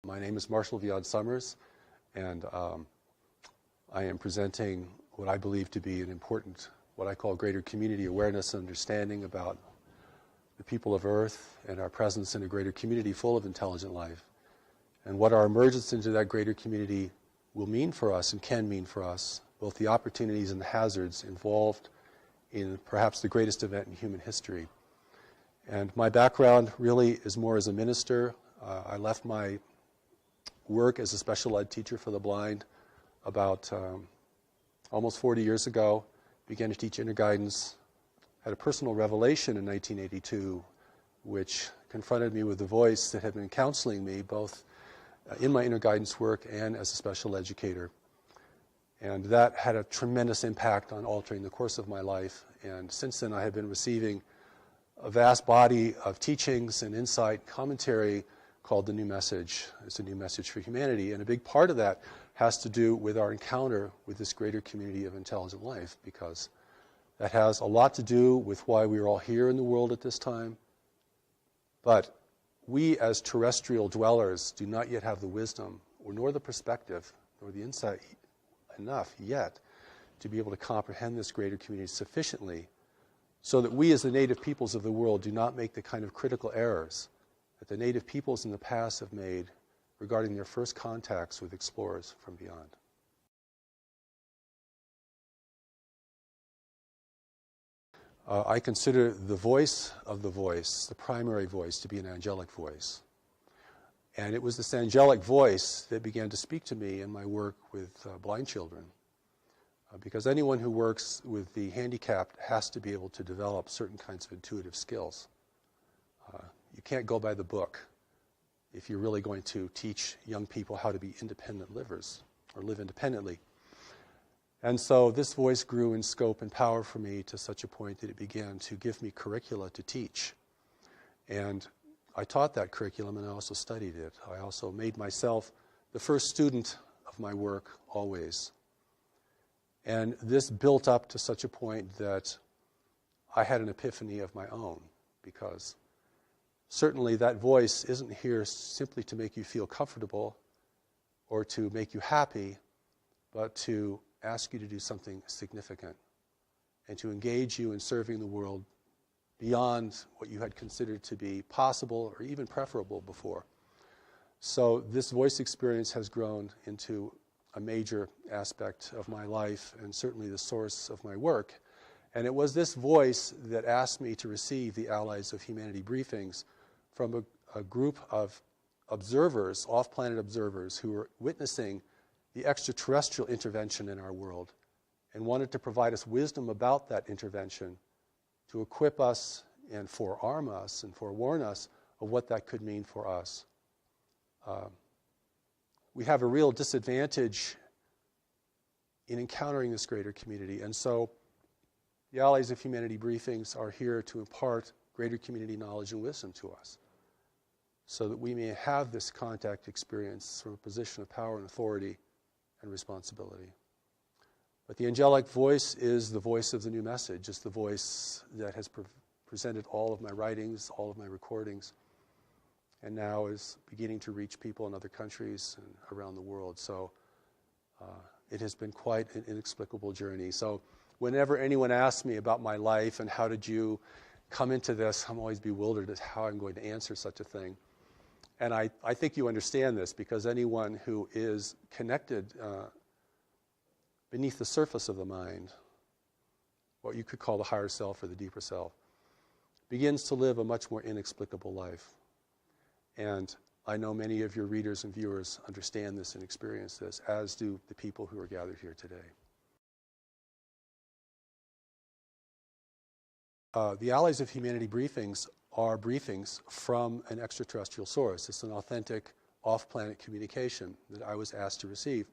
My name is Marshall Vian Summers, and I am presenting what I believe to be an important, what I call greater community awareness and understanding about the people of Earth and our presence in a greater community full of intelligent life, and what our emergence into that greater community will mean for us and can mean for us, both the opportunities and the hazards involved in perhaps the greatest event in human history. And my background really is more as a minister. I left my work as a special ed teacher for the blind about almost 40 years ago, began to teach interguidance, had a personal revelation in 1982, which confronted me with the voice that had been counseling me both in my interguidance work and as a special educator. And that had a tremendous impact on altering the course of my life. And since then I have been receiving a vast body of teachings and insight, commentary called The New Message. It's a new message for humanity. And a big part of that has to do with our encounter with this greater community of intelligent life, because that has a lot to do with why we are all here in the world at this time. But we as terrestrial dwellers do not yet have the wisdom, or nor the perspective, nor the insight enough yet to be able to comprehend this greater community sufficiently so that we as the native peoples of the world do not make the kind of critical errors that the native peoples in the past have made regarding their first contacts with explorers from beyond. I consider the voice of the voice, the primary voice, to be an angelic voice. And it was this angelic voice that began to speak to me in my work with blind children. Because anyone who works with the handicapped has to be able to develop certain kinds of intuitive skills. You can't go by the book if you're really going to teach young people how to be independent livers or live independently. And so this voice grew in scope and power for me to such a point that it began to give me curricula to teach. And I taught that curriculum, and I also studied it. I also made myself the first student of my work always. And this built up to such a point that I had an epiphany of my own, because certainly that voice isn't here simply to make you feel comfortable or to make you happy, but to ask you to do something significant and to engage you in serving the world beyond what you had considered to be possible or even preferable before. So this voice experience has grown into a major aspect of my life and certainly the source of my work. And it was this voice that asked me to receive the Allies of Humanity briefings from a group of observers, off-planet observers, who were witnessing the extraterrestrial intervention in our world and wanted to provide us wisdom about that intervention to equip us and forearm us and forewarn us of what that could mean for us. We have a real disadvantage in encountering this greater community, and so the Allies of Humanity briefings are here to impart greater community knowledge and wisdom to us so that we may have this contact experience from a position of power and authority and responsibility. But the angelic voice is the voice of the new message. It's the voice that has presented all of my writings, all of my recordings, and now is beginning to reach people in other countries and around the world. So it has been quite an inexplicable journey. So whenever anyone asks me about my life and how did you come into this, I'm always bewildered as how I'm going to answer such a thing. And I think you understand this, because anyone who is connected beneath the surface of the mind, what you could call the higher self or the deeper self, begins to live a much more inexplicable life. And I know many of your readers and viewers understand this and experience this, as do the people who are gathered here today. The Allies of Humanity briefings are briefings from an extraterrestrial source. It's an authentic off-planet communication that I was asked to receive.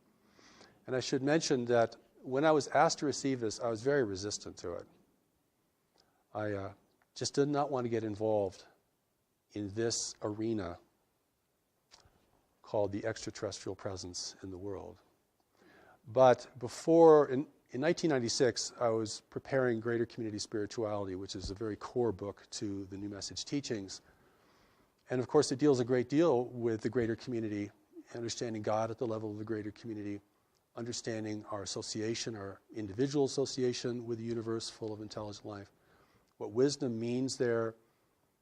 And I should mention that when I was asked to receive this, I was very resistant to it. I just did not want to get involved in this arena called the extraterrestrial presence in the world. But before, in 1996, I was preparing Greater Community Spirituality, which is a very core book to the New Message teachings. And of course, it deals a great deal with the greater community understanding God at the level of the greater community, understanding our association, our individual association with the universe full of intelligent life, what wisdom means there,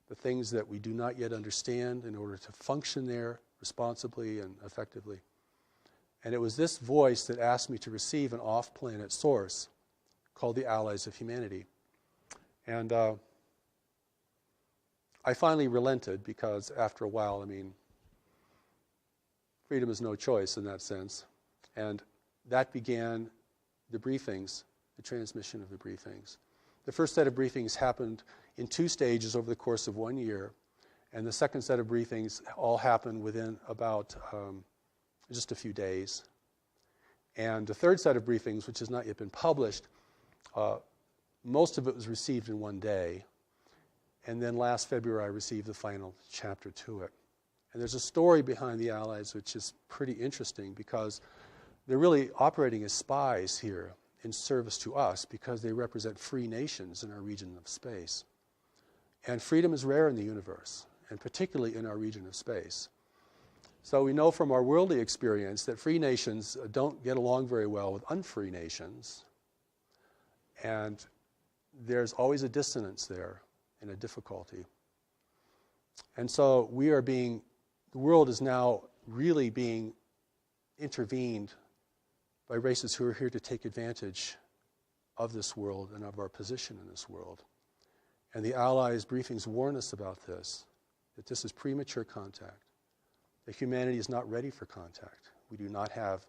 the things that we do not yet understand in order to function there responsibly and effectively. And it was this voice that asked me to receive an off-planet source called the Allies of Humanity. And I finally relented because after a while, freedom is no choice in that sense. And that began the briefings, the transmission of the briefings. The first set of briefings happened in 2 stages over the course of 1 year, and the second set of briefings all happened within about just a few days. And the third set of briefings, which has not yet been published, most of it was received in 1 day. And then last February, I received the final chapter to it. And there's a story behind the Allies which is pretty interesting because they're really operating as spies here in service to us because they represent free nations in our region of space. And freedom is rare in the universe, and particularly in our region of space. So we know from our worldly experience that free nations don't get along very well with unfree nations. And there's always a dissonance there and a difficulty. And so the world is now really being intervened by races who are here to take advantage of this world and of our position in this world. And the Allies' briefings warn us about this, that this is premature contact, that humanity is not ready for contact. We do not have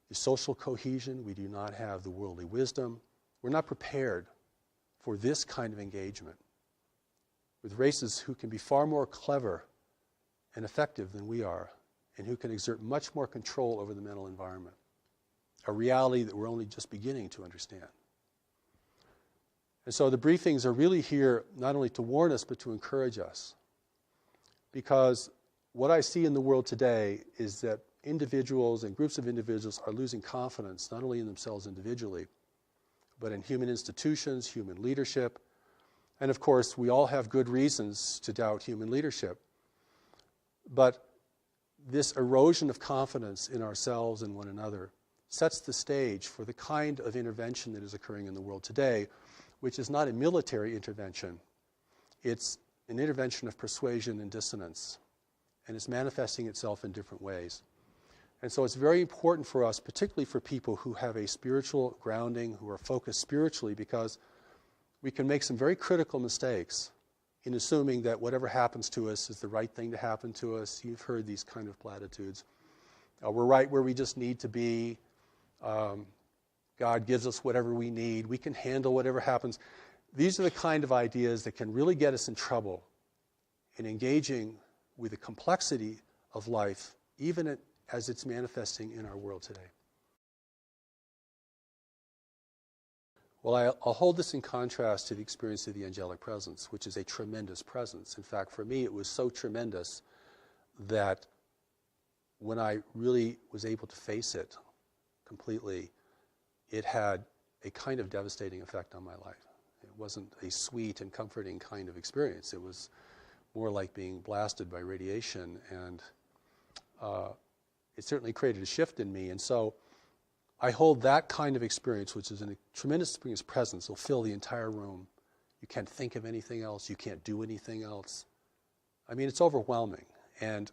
the social cohesion, we do not have the worldly wisdom. We're not prepared for this kind of engagement with races who can be far more clever and effective than we are, and who can exert much more control over the mental environment, a reality that we're only just beginning to understand. And so the briefings are really here not only to warn us, but to encourage us. Because what I see in the world today is that individuals and groups of individuals are losing confidence, not only in themselves individually, but in human institutions, human leadership. And of course, we all have good reasons to doubt human leadership. But this erosion of confidence in ourselves and one another sets the stage for the kind of intervention that is occurring in the world today, which is not a military intervention. It's an intervention of persuasion and dissonance, and it's manifesting itself in different ways. And so it's very important for us, particularly for people who have a spiritual grounding, who are focused spiritually, because we can make some very critical mistakes in assuming that whatever happens to us is the right thing to happen to us. You've heard these kind of platitudes. We're right where we just need to be. God gives us whatever we need. We can handle whatever happens. These are the kind of ideas that can really get us in trouble in engaging with the complexity of life, even as it's manifesting in our world today. Well, I'll hold this in contrast to the experience of the angelic presence, which is a tremendous presence. In fact, for me, it was so tremendous that when I really was able to face it completely, it had a kind of devastating effect on my life. It wasn't a sweet and comforting kind of experience. It was more like being blasted by radiation, and it certainly created a shift in me. And so I hold that kind of experience, which is a tremendous experience presence. It'll fill the entire room. You can't think of anything else. You can't do anything else. It's overwhelming. And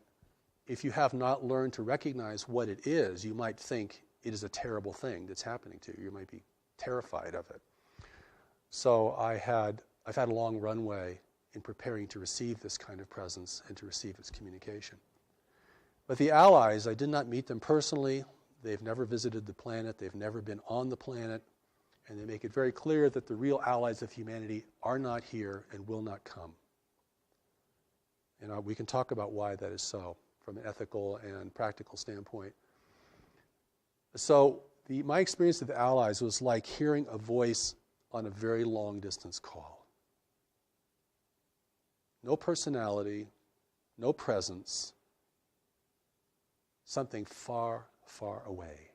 if you have not learned to recognize what it is, you might think it is a terrible thing that's happening to you. You might be terrified of it. So I've had a long runway in preparing to receive this kind of presence and to receive its communication. But the Allies, I did not meet them personally. They've never visited the planet. They've never been on the planet. And they make it very clear that the real allies of humanity are not here and will not come. And we can talk about why that is so from an ethical and practical standpoint. So my experience of the Allies was like hearing a voice on a very long distance call. No personality, no presence, something far, far away.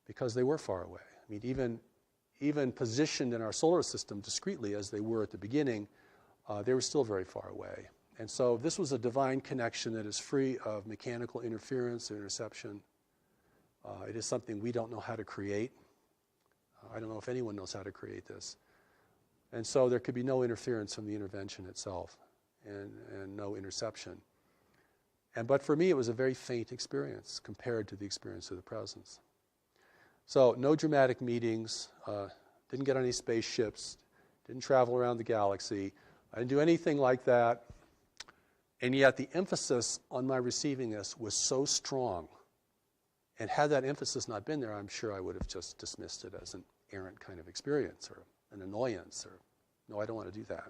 Because they were far away. Even positioned in our solar system discreetly as they were at the beginning, they were still very far away. And so this was a divine connection that is free of mechanical interference or interception. It is something we don't know how to create. I don't know if anyone knows how to create this. And so there could be no interference from the intervention itself and no interception. But for me, it was a very faint experience compared to the experience of the presence. So no dramatic meetings, didn't get on any spaceships, didn't travel around the galaxy. I didn't do anything like that. And yet the emphasis on my receiving this was so strong. And had that emphasis not been there, I'm sure I would have just dismissed it as an errant kind of experience or an annoyance or, no, I don't want to do that.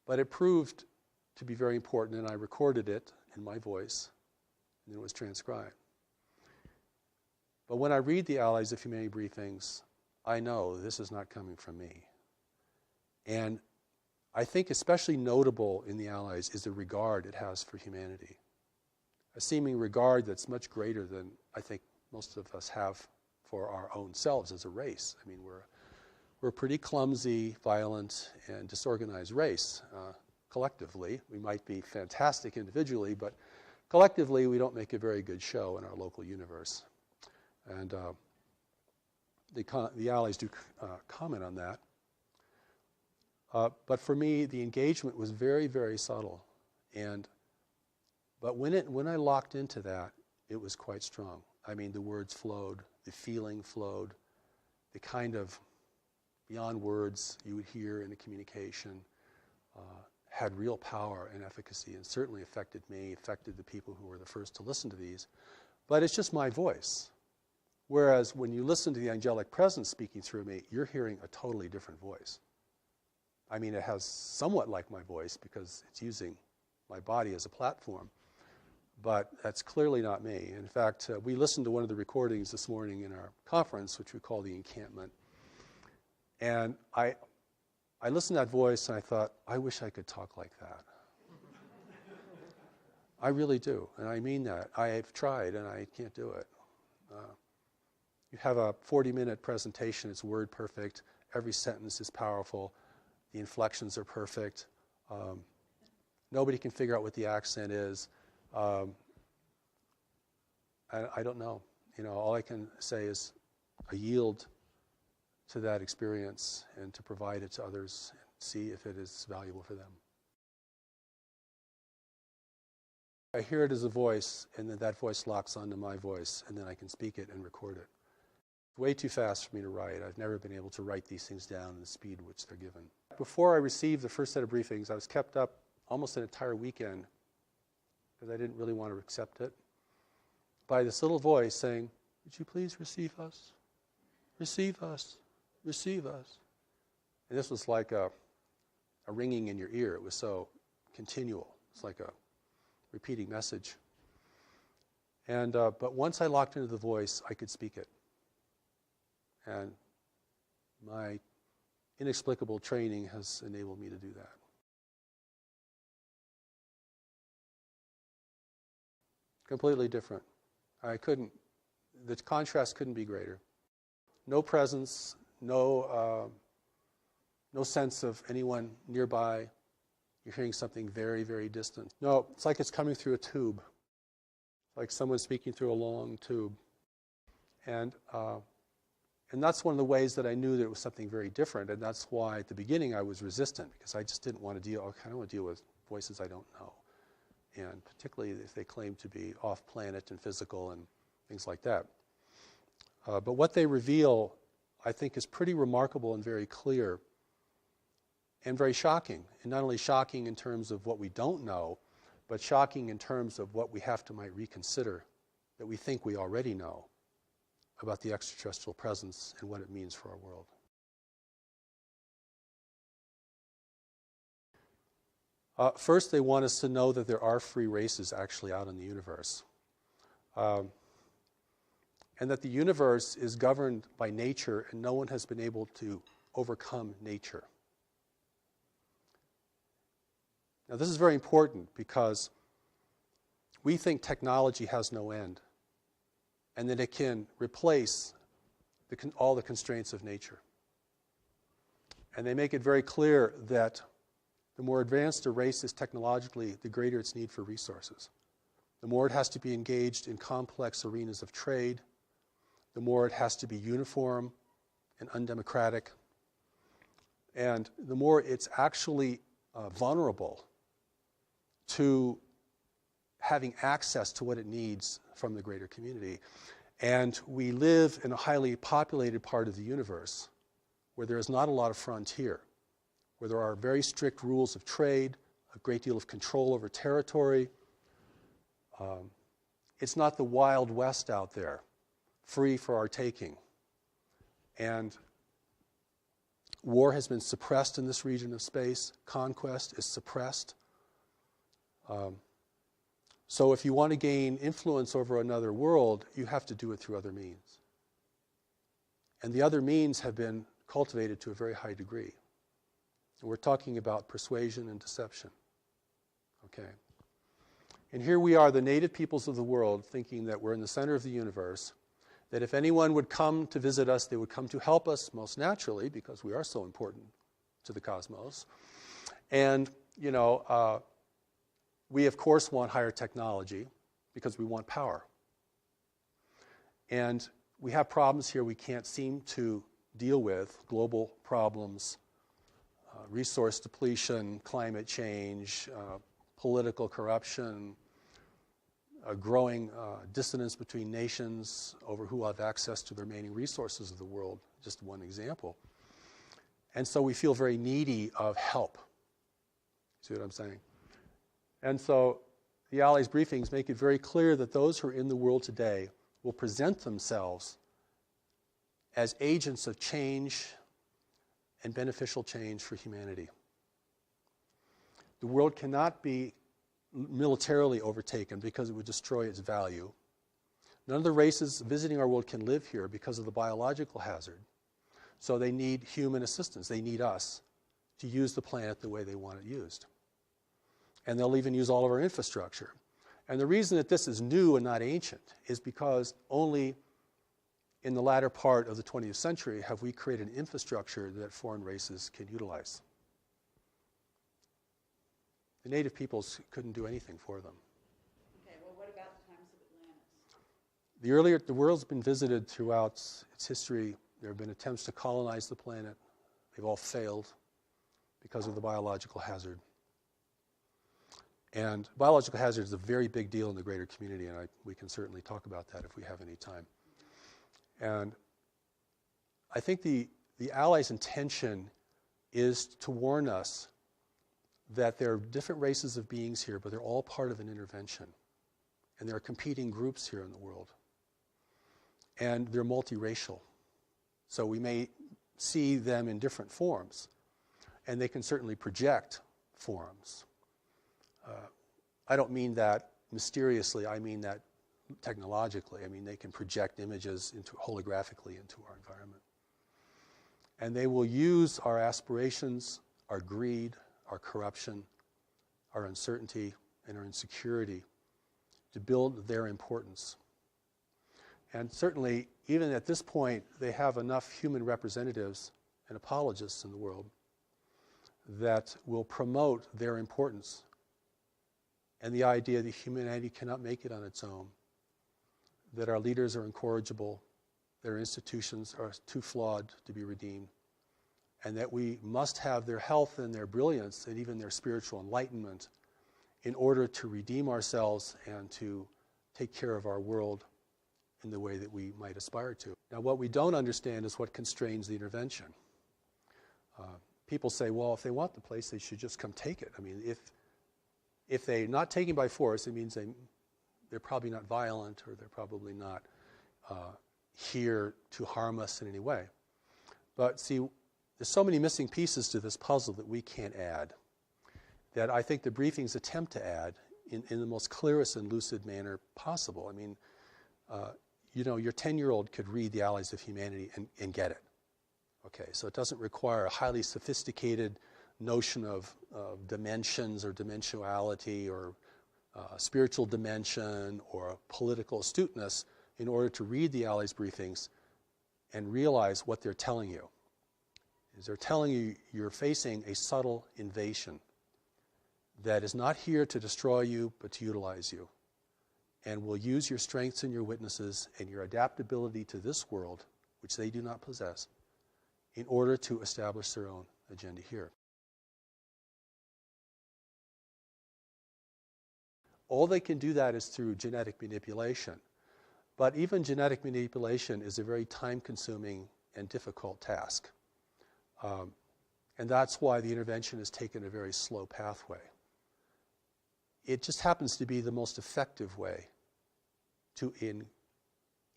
But it proved to be very important, and I recorded it in my voice, and it was transcribed. But when I read the Allies of Humanity briefings, I know this is not coming from me. And I think especially notable in the Allies is the regard it has for humanity. A seeming regard that's much greater than I think most of us have for our own selves as a race. I mean, we're a pretty clumsy, violent, and disorganized race. Collectively, we might be fantastic individually, but collectively we don't make a very good show in our local universe. And the Allies do comment on that. But for me, the engagement was very, very subtle. But when I locked into that, it was quite strong. I mean, the words flowed, the feeling flowed, the kind of beyond words you would hear in a communication had real power and efficacy, and certainly affected me, affected the people who were the first to listen to these. But it's just my voice. Whereas when you listen to the angelic presence speaking through me, you're hearing a totally different voice. I mean, it has somewhat like my voice because it's using my body as a platform. But that's clearly not me. In fact, we listened to one of the recordings this morning in our conference, which we call the encampment. And I listened to that voice and I thought, I wish I could talk like that. I really do, and I mean that. I've tried and I can't do it. You have a 40-minute presentation, it's word perfect, every sentence is powerful, the inflections are perfect, nobody can figure out what the accent is. I don't know. You know, all I can say is I yield to that experience and to provide it to others and see if it is valuable for them. I hear it as a voice, and then that voice locks onto my voice, and then I can speak it and record it. It's way too fast for me to write. I've never been able to write these things down in the speed which they're given. Before I received the first set of briefings, I was kept up almost an entire weekend because I didn't really want to accept it, by this little voice saying, would you please receive us? Receive us. Receive us. And this was like a ringing in your ear. It was so continual. It's like a repeating message. But once I locked into the voice, I could speak it. And my inexplicable training has enabled me to do that. Completely different. The contrast couldn't be greater. No presence, no sense of anyone nearby. You're hearing something very, very distant. No, it's like it's coming through a tube. Like someone speaking through a long tube. And that's one of the ways that I knew that it was something very different. And that's why at the beginning I was resistant, because I just didn't want to deal with voices I don't know. And particularly if they claim to be off-planet and physical and things like that. But what they reveal, I think, is pretty remarkable and very clear and very shocking. And not only shocking in terms of what we don't know, but shocking in terms of what we might reconsider that we think we already know about the extraterrestrial presence and what it means for our world. First, they want us to know that there are free races actually out in the universe. And that the universe is governed by nature and no one has been able to overcome nature. Now, this is very important because we think technology has no end and that it can replace all the constraints of nature. And they make it very clear that The more advanced a race is technologically, the greater its need for resources. The more it has to be engaged in complex arenas of trade, the more it has to be uniform and undemocratic, and the more it's actually vulnerable to having access to what it needs from the greater community. And we live in a highly populated part of the universe where there is not a lot of frontier, where there are very strict rules of trade, a great deal of control over territory. It's not the Wild West out there, free for our taking. And war has been suppressed in this region of space. Conquest is suppressed. So if you want to gain influence over another world, you have to do it through other means. And the other means have been cultivated to a very high degree. And we're talking about persuasion and deception. Okay. And here we are, the native peoples of the world, thinking that we're in the center of the universe, that if anyone would come to visit us, they would come to help us, most naturally, because we are so important to the cosmos. And, we, of course, want higher technology because we want power. And we have problems here we can't seem to deal with, global problems, resource depletion, climate change, political corruption, a growing dissonance between nations over who have access to the remaining resources of the world, just one example. And so we feel very needy of help. See what I'm saying? And so the Allies briefings make it very clear that those who are in the world today will present themselves as agents of change and beneficial change for humanity. The world cannot be militarily overtaken because it would destroy its value. None of the races visiting our world can live here because of the biological hazard. So they need human assistance. They need us to use the planet the way they want it used. And they'll even use all of our infrastructure. And the reason that this is new and not ancient is because only in the latter part of the 20th century have we created an infrastructure that foreign races can utilize. The native peoples couldn't do anything for them. Okay, well, what about the times of Atlantis? The world's been visited throughout its history. There have been attempts to colonize the planet. They've all failed because of the biological hazard. And biological hazard is a very big deal in the greater community, and we can certainly talk about that if we have any time. And I think the Allies' intention is to warn us that there are different races of beings here, but they're all part of an intervention. And there are competing groups here in the world. And they're multiracial. So we may see them in different forms. And they can certainly project forms. I don't mean that mysteriously, I mean that technologically. I mean, they can project images holographically into our environment. And they will use our aspirations, our greed, our corruption, our uncertainty, and our insecurity to build their importance. And certainly, even at this point, they have enough human representatives and apologists in the world that will promote their importance and the idea that humanity cannot make it on its own, that our leaders are incorrigible, their institutions are too flawed to be redeemed, and that we must have their health and their brilliance and even their spiritual enlightenment in order to redeem ourselves and to take care of our world in the way that we might aspire to. Now, what we don't understand is what constrains the intervention. People say, well, if they want the place, they should just come take it. I mean, if they're not taken by force, it means they're probably not violent, or they're probably not here to harm us in any way. But see, there's so many missing pieces to this puzzle that we can't add, that I think the briefings attempt to add in the most clearest and lucid manner possible. I mean, your 10-year-old could read The Allies of Humanity and get it. Okay, so it doesn't require a highly sophisticated notion of dimensions or dimensionality or spiritual dimension or political astuteness in order to read the Allies briefings and realize what they're telling you. Is they're telling you you're facing a subtle invasion that is not here to destroy you, but to utilize you, and will use your strengths and your witnesses and your adaptability to this world, which they do not possess, in order to establish their own agenda here. All they can do that is through genetic manipulation. But even genetic manipulation is a very time-consuming and difficult task. And that's why the intervention has taken a very slow pathway. It just happens to be the most effective way to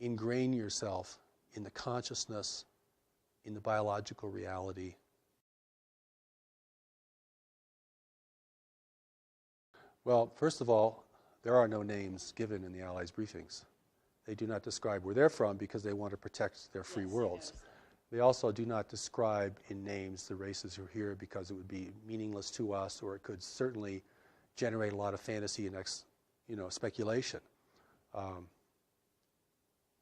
ingrain yourself in the consciousness, in the biological reality. Well, first of all, there are no names given in the Allies' briefings. They do not describe where they're from because they want to protect their free worlds. They also do not describe in names the races who are here because it would be meaningless to us, or it could certainly generate a lot of fantasy and speculation.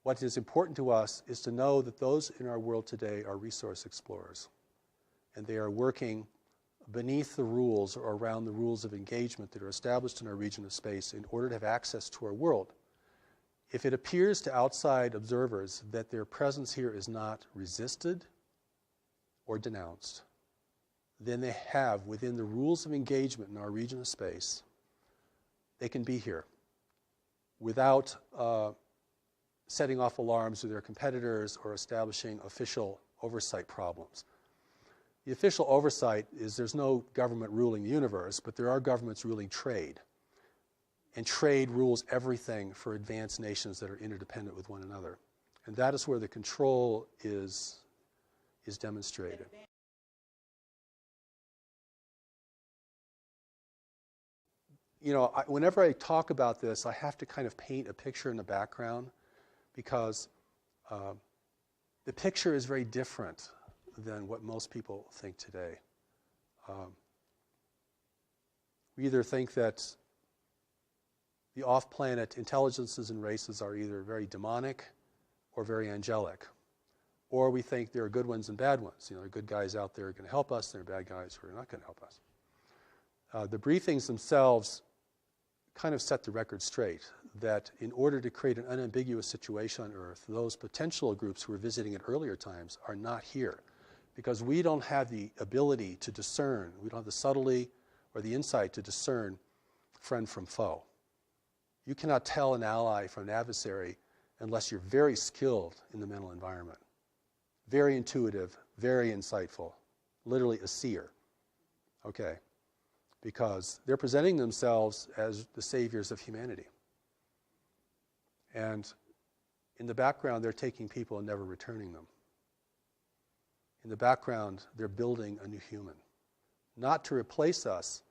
What is important to us is to know that those in our world today are resource explorers, and they are working beneath the rules or around the rules of engagement that are established in our region of space in order to have access to our world. If it appears to outside observers that their presence here is not resisted or denounced, then they have, within the rules of engagement in our region of space, they can be here without setting off alarms with their competitors or establishing official oversight problems. The official oversight is there's no government ruling the universe, but there are governments ruling trade. And trade rules everything for advanced nations that are interdependent with one another. And that is where the control is demonstrated. Whenever I talk about this, I have to kind of paint a picture in the background because the picture is very different than what most people think today. We either think that the off-planet intelligences and races are either very demonic or very angelic. Or we think there are good ones and bad ones. There are good guys out there who are going to help us, and there are bad guys who are not going to help us. The briefings themselves kind of set the record straight that in order to create an unambiguous situation on Earth, those potential groups who were visiting at earlier times are not here because we don't have the ability to discern, we don't have the subtlety or the insight to discern friend from foe. You cannot tell an ally from an adversary unless you're very skilled in the mental environment. Very intuitive, very insightful, literally a seer. Okay? Because they're presenting themselves as the saviors of humanity. And in the background, they're taking people and never returning them. In the background, they're building a new human. Not to replace us,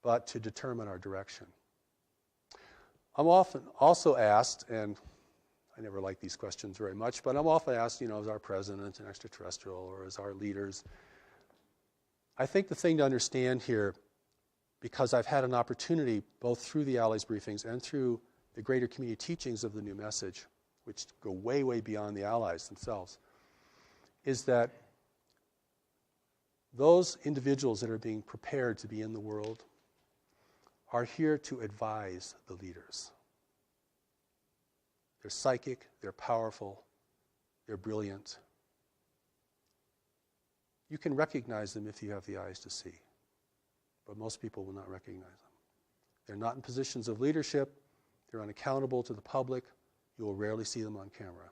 but to determine our direction. I'm often also asked, and I never like these questions very much, but I'm often asked, is our president an extraterrestrial or is our leaders? I think the thing to understand here, because I've had an opportunity both through the Allies briefings and through the greater community teachings of the new message, which go way, way beyond the Allies themselves, is that those individuals that are being prepared to be in the world are here to advise the leaders. They're psychic, they're powerful, they're brilliant. You can recognize them if you have the eyes to see, but most people will not recognize them. They're not in positions of leadership, they're unaccountable to the public, you will rarely see them on camera.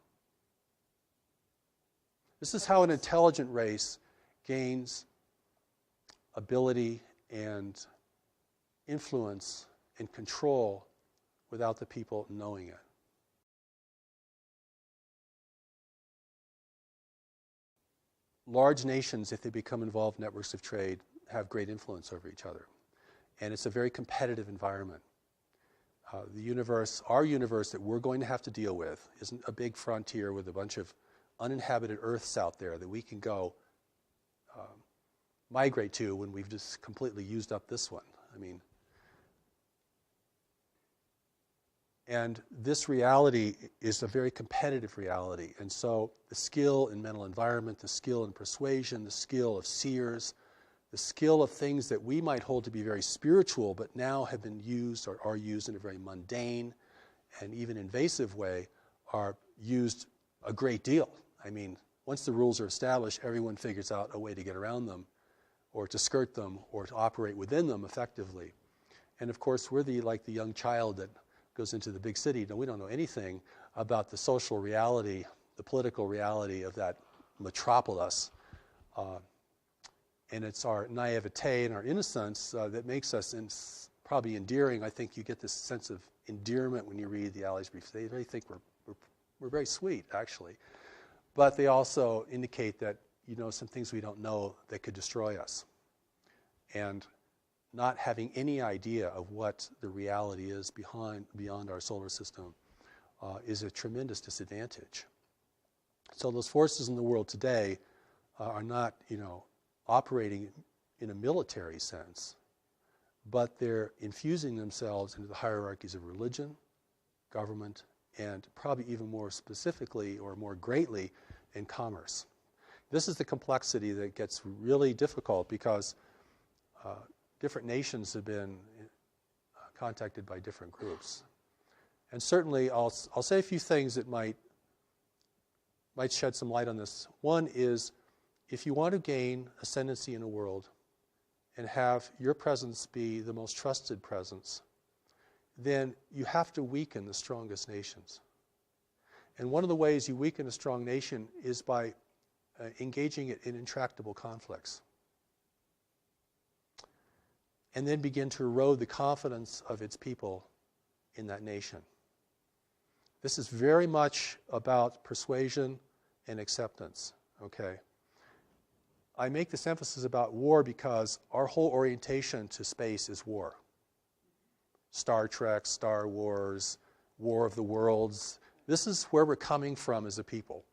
This is how an intelligent race gains ability and influence and control without the people knowing it. Large nations, if they become involved in networks of trade, have great influence over each other. And it's a very competitive environment. The universe, our universe that we're going to have to deal with, isn't a big frontier with a bunch of uninhabited Earths out there that we can go migrate to when we've just completely used up this one. And this reality is a very competitive reality. And so the skill in mental environment, the skill in persuasion, the skill of seers, the skill of things that we might hold to be very spiritual, but now have been used or are used in a very mundane and even invasive way, are used a great deal. I mean, once the rules are established, everyone figures out a way to get around them, or to skirt them, or to operate within them effectively. And of course, we're like the young child that goes into the big city. No, we don't know anything about the social reality, the political reality of that metropolis. And it's our naivete and our innocence that makes us probably endearing. I think you get this sense of endearment when you read the Alley's briefs. They really think we're very sweet, actually. But they also indicate that, some things we don't know that could destroy us. And not having any idea of what the reality is beyond our solar system is a tremendous disadvantage. So those forces in the world today are not, operating in a military sense, but they're infusing themselves into the hierarchies of religion, government, and probably even more specifically or more greatly in commerce. This is the complexity that gets really difficult because different nations have been contacted by different groups. And certainly I'll say a few things that might shed some light on this. One is, if you want to gain ascendancy in a world and have your presence be the most trusted presence, then you have to weaken the strongest nations. And one of the ways you weaken a strong nation is by engaging it in intractable conflicts. And then begin to erode the confidence of its people in that nation. This is very much about persuasion and acceptance, okay? I make this emphasis about war because our whole orientation to space is war. Star Trek, Star Wars, War of the Worlds. This is where we're coming from as a people.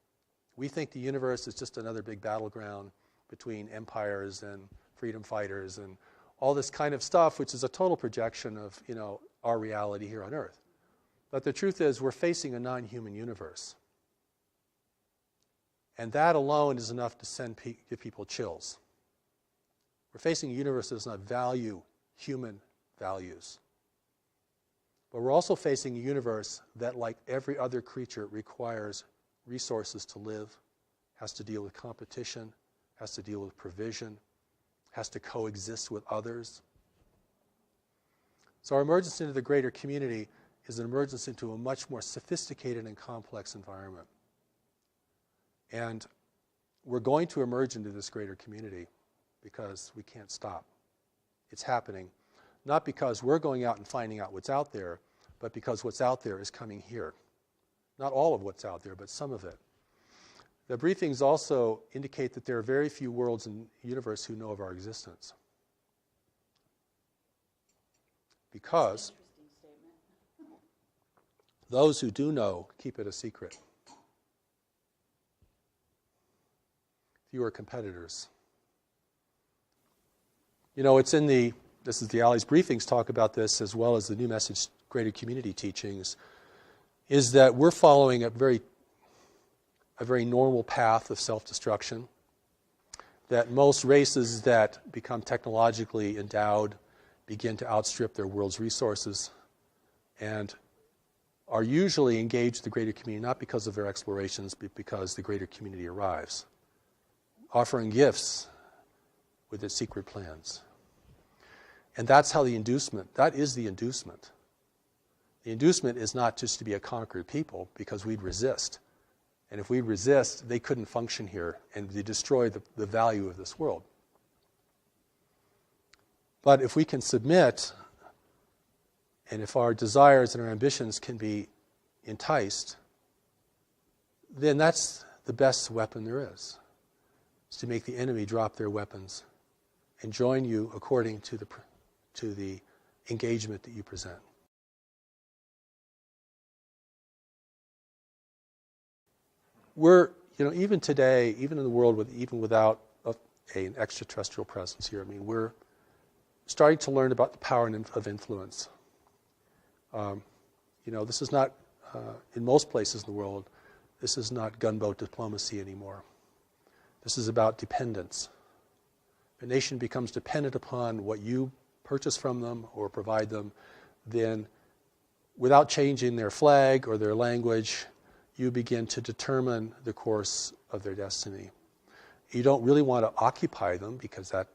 We think the universe is just another big battleground between empires and freedom fighters and all this kind of stuff, which is a total projection of, our reality here on Earth. But the truth is, we're facing a non-human universe. And that alone is enough to give people chills. We're facing a universe that does not value human values. But we're also facing a universe that, like every other creature, requires resources to live, has to deal with competition, has to deal with provision, has to coexist with others. So our emergence into the greater community is an emergence into a much more sophisticated and complex environment. And we're going to emerge into this greater community because we can't stop. It's happening, not because we're going out and finding out what's out there, but because what's out there is coming here. Not all of what's out there, but some of it. The briefings also indicate that there are very few worlds in the universe who know of our existence. Because those who do know keep it a secret. Fewer competitors. It's in this is the Alley's briefings talk about this, as well as the New Message Greater Community teachings, is that we're following a very normal path of self-destruction, that most races that become technologically endowed begin to outstrip their world's resources and are usually engaged in the greater community not because of their explorations, but because the greater community arrives, offering gifts with its secret plans. And that's how that is the inducement. The inducement is not just to be a conquered people, because we'd resist. And if we resist, they couldn't function here, and they destroy the value of this world. But if we can submit, and if our desires and our ambitions can be enticed, then that's the best weapon there is to make the enemy drop their weapons and join you according to the engagement that you present. We're, even today, even in the world even without an extraterrestrial presence here, we're starting to learn about the power of influence. This is not, in most places in the world, this is not gunboat diplomacy anymore. This is about dependence. a nation becomes dependent upon what you purchase from them or provide them, then without changing their flag or their language, you begin to determine the course of their destiny. You don't really want to occupy them because that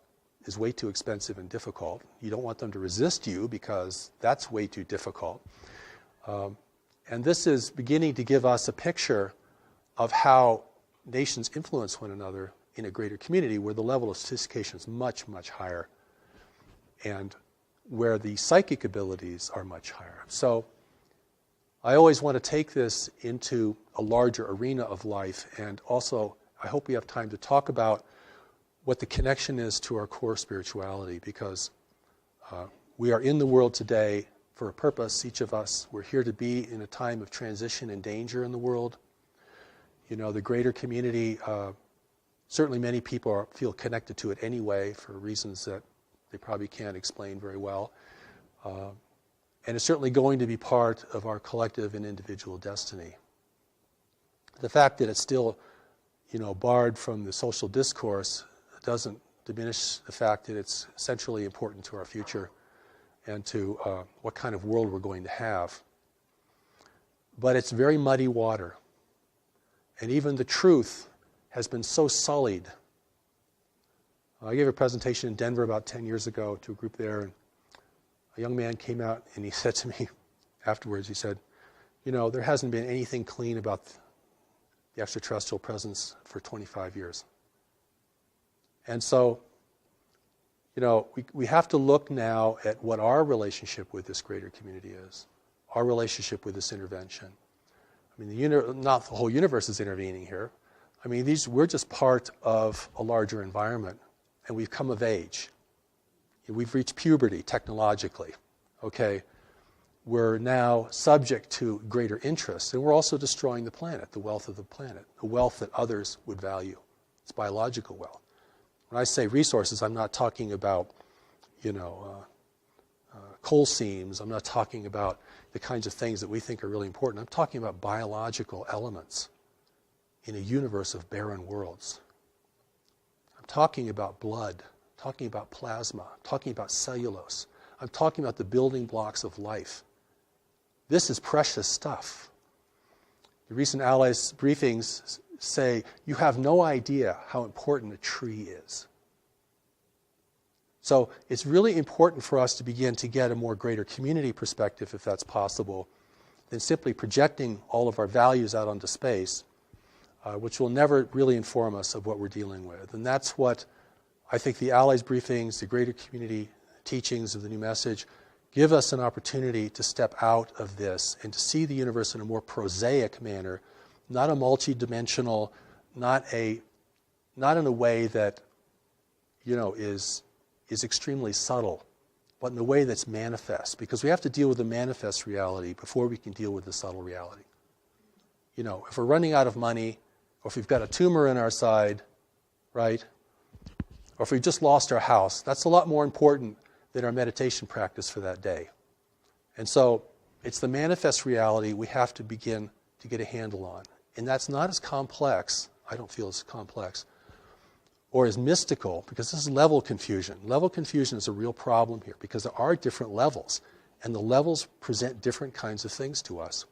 is way too expensive and difficult. You don't want them to resist you because that's way too difficult. And this is beginning to give us a picture of how nations influence one another in a greater community where the level of sophistication is much, much higher and where the psychic abilities are much higher. So I always want to take this into a larger arena of life, and also I hope we have time to talk about what the connection is to our core spirituality, because we are in the world today for a purpose, each of us. We're here to be in a time of transition and danger in the world. You know, the greater community, certainly many people feel connected to it anyway for reasons that they probably can't explain very well. And it's certainly going to be part of our collective and individual destiny. The fact that it's still, barred from the social discourse doesn't diminish the fact that it's essentially important to our future and to what kind of world we're going to have. But it's very muddy water. And even the truth has been so sullied. I gave a presentation in Denver about 10 years ago to a group there, and a young man came out and he said to me afterwards, he said, there hasn't been anything clean about the extraterrestrial presence for 25 years. And so, we have to look now at what our relationship with this greater community is, our relationship with this intervention. I mean, not the whole universe is intervening here. I mean, we're just part of a larger environment, and we've come of age. We've reached puberty technologically, okay? We're now subject to greater interests, and we're also destroying the planet, the wealth of the planet, the wealth that others would value. It's biological wealth. When I say resources, I'm not talking about, coal seams. I'm not talking about the kinds of things that we think are really important. I'm talking about biological elements in a universe of barren worlds. I'm talking about blood, talking about plasma, talking about cellulose. I'm talking about the building blocks of life. This is precious stuff. The recent Allies briefings say, you have no idea how important a tree is. So it's really important for us to begin to get a more greater community perspective, if that's possible, than simply projecting all of our values out onto space, which will never really inform us of what we're dealing with. And that's what I think the Allies briefings, the greater community teachings of the new message, give us an opportunity to step out of this and to see the universe in a more prosaic manner, not a multi-dimensional, not in a way that, is extremely subtle, but in a way that's manifest. Because we have to deal with the manifest reality before we can deal with the subtle reality. If we're running out of money, or if we've got a tumor in our side, right? Or if we've just lost our house, that's a lot more important than our meditation practice for that day. And so it's the manifest reality we have to begin to get a handle on. And that's not as complex, I don't feel as complex, or as mystical, because this is level confusion. Level confusion is a real problem here, because there are different levels, and the levels present different kinds of things to us.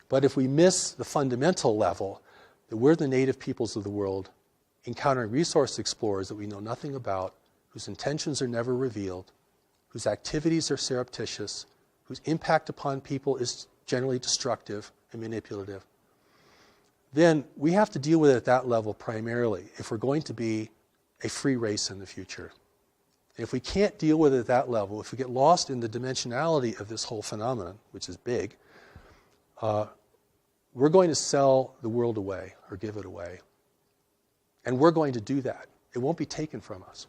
But if we miss the fundamental level, that we're the native peoples of the world, encountering resource explorers that we know nothing about, whose intentions are never revealed, whose activities are surreptitious, whose impact upon people is generally destructive and manipulative, then we have to deal with it at that level primarily if we're going to be a free race in the future. And if we can't deal with it at that level, if we get lost in the dimensionality of this whole phenomenon, which is big, we're going to sell the world away or give it away. And we're going to do that. It won't be taken from us.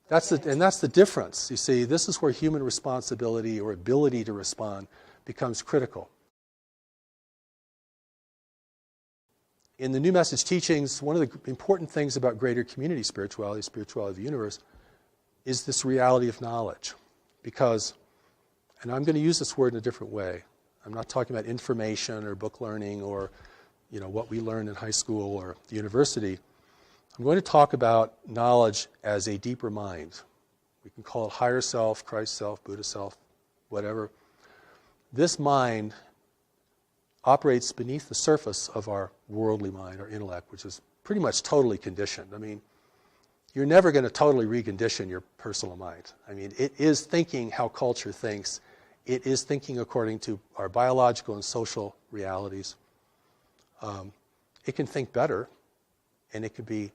That's the difference. You see, this is where human responsibility or ability to respond becomes critical. In the New Message teachings, one of the important things about greater community spirituality of the universe, is this reality of knowledge. Because, and I'm going to use this word in a different way. I'm not talking about information or book learning or what we learned in high school or the university. I'm going to talk about knowledge as a deeper mind. We can call it higher self, Christ self, Buddha self, whatever. This mind operates beneath the surface of our worldly mind, our intellect, which is pretty much totally conditioned. I mean, you're never going to totally recondition your personal mind. I mean, it is thinking how culture thinks. It is thinking according to our biological and social realities. It can think better, and it can be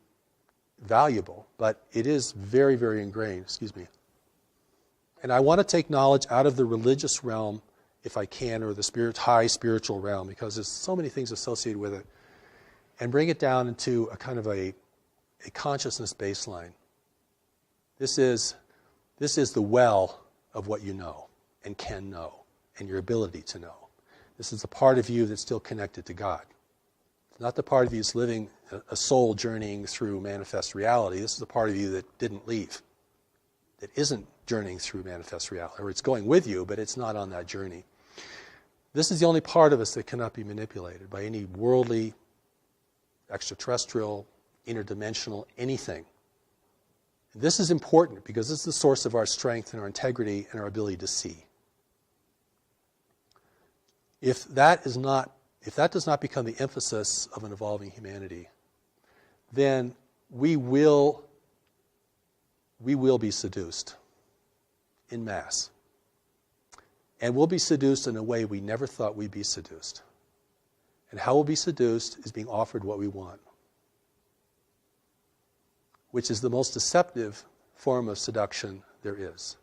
valuable, but it is very, very ingrained. And I want to take knowledge out of the religious realm, if I can, or the high spiritual realm, because there's so many things associated with it, and bring it down into a kind of a consciousness baseline. This is the well of what you know and can know, and your ability to know. This is the part of you that's still connected to God. It's not the part of you that's living a soul journeying through manifest reality. This is the part of you that didn't leave, that isn't journeying through manifest reality, or it's going with you, but it's not on that journey. This is the only part of us that cannot be manipulated by any worldly, extraterrestrial, interdimensional, anything. And this is important because this is the source of our strength and our integrity and our ability to see. If that does not become the emphasis of an evolving humanity, then we will be seduced en masse. And we'll be seduced in a way we never thought we'd be seduced. And how we'll be seduced is being offered what we want, which is the most deceptive form of seduction there is.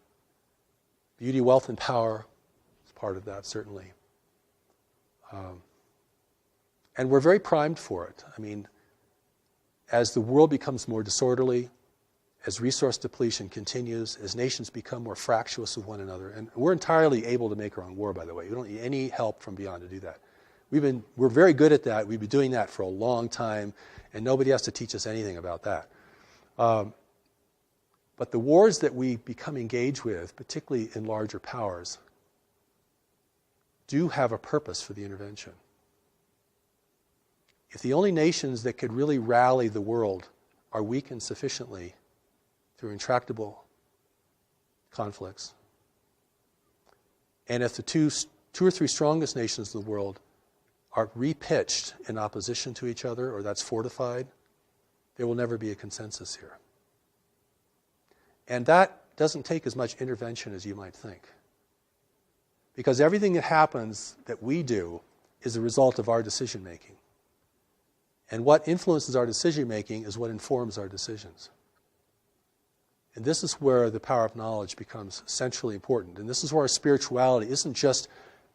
Beauty, wealth, and power is part of that, certainly. And we're very primed for it. I mean, as the world becomes more disorderly, as resource depletion continues, as nations become more fractious with one another, and we're entirely able to make our own war, by the way. We don't need any help from beyond to do that. We're very good at that. We've been doing that for a long time, and nobody has to teach us anything about that. But the wars that we become engaged with, particularly in larger powers, do have a purpose for the intervention. If the only nations that could really rally the world are weakened sufficiently through intractable conflicts, and if the two or three strongest nations of the world are repitched in opposition to each other, or that's fortified, there will never be a consensus here. And that doesn't take as much intervention as you might think. Because everything that happens that we do is a result of our decision making. And what influences our decision making is what informs our decisions. And this is where the power of knowledge becomes centrally important. And this is where our spirituality isn't just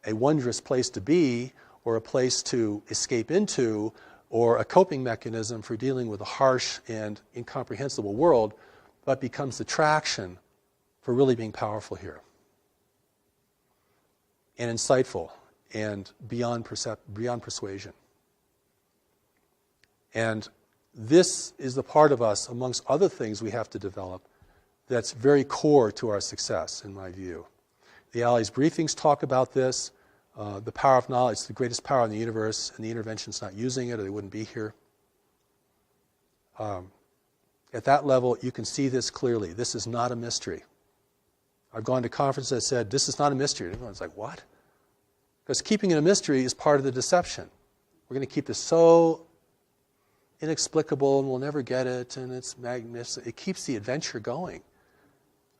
a wondrous place to be, or a place to escape into, or a coping mechanism for dealing with a harsh and incomprehensible world, but becomes the traction for really being powerful here, and insightful, and beyond persuasion. And this is the part of us, amongst other things we have to develop, that's very core to our success, in my view. The Allies briefings talk about this. The power of knowledge is the greatest power in the universe, and the intervention's not using it, or they wouldn't be here. At that level, you can see this clearly. This is not a mystery. I've gone to conferences that said, this is not a mystery. And everyone's like, what? Because keeping it a mystery is part of the deception. We're going to keep this so inexplicable, and we'll never get it, and it's magnificent. It keeps the adventure going.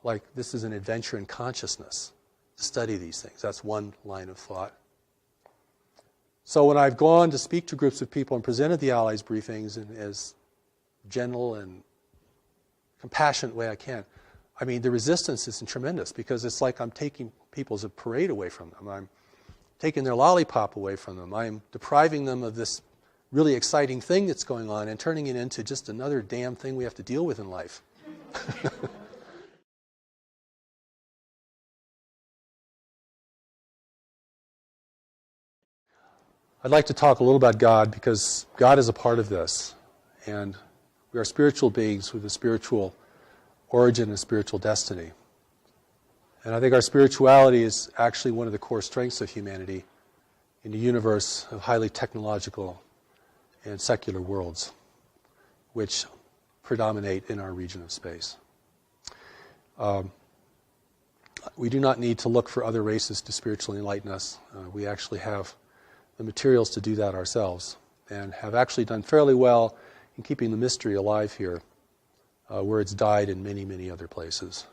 Like, this is an adventure in consciousness, to study these things. That's one line of thought. So when I've gone to speak to groups of people and presented the Allies briefings in as gentle and compassionate way I can, I mean, the resistance is tremendous, because it's like I'm taking people's parade away from them. I'm taking their lollipop away from them. I'm depriving them of this really exciting thing that's going on and turning it into just another damn thing we have to deal with in life. I'd like to talk a little about God, because God is a part of this. And we are spiritual beings with a spiritual origin and spiritual destiny. And I think our spirituality is actually one of the core strengths of humanity in a universe of highly technological and secular worlds, which predominate in our region of space. We do not need to look for other races to spiritually enlighten us. We actually have the materials to do that ourselves, and have actually done fairly well in keeping the mystery alive here, where it's died in many, many other places.